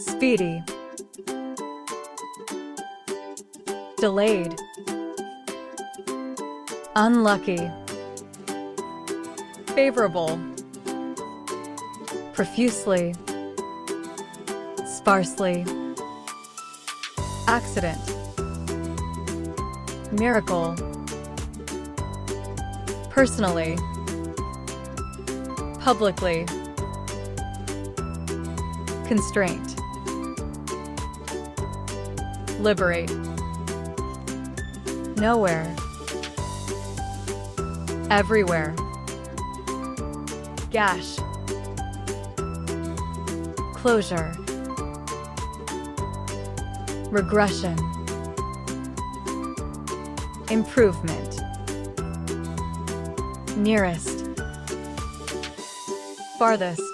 speedy, delayed, unlucky, favorable, profusely, sparsely, accident, miracle, personally, publicly, constraint, liberate, nowhere, everywhere, gash, closure, regression, improvement, nearest, farthest,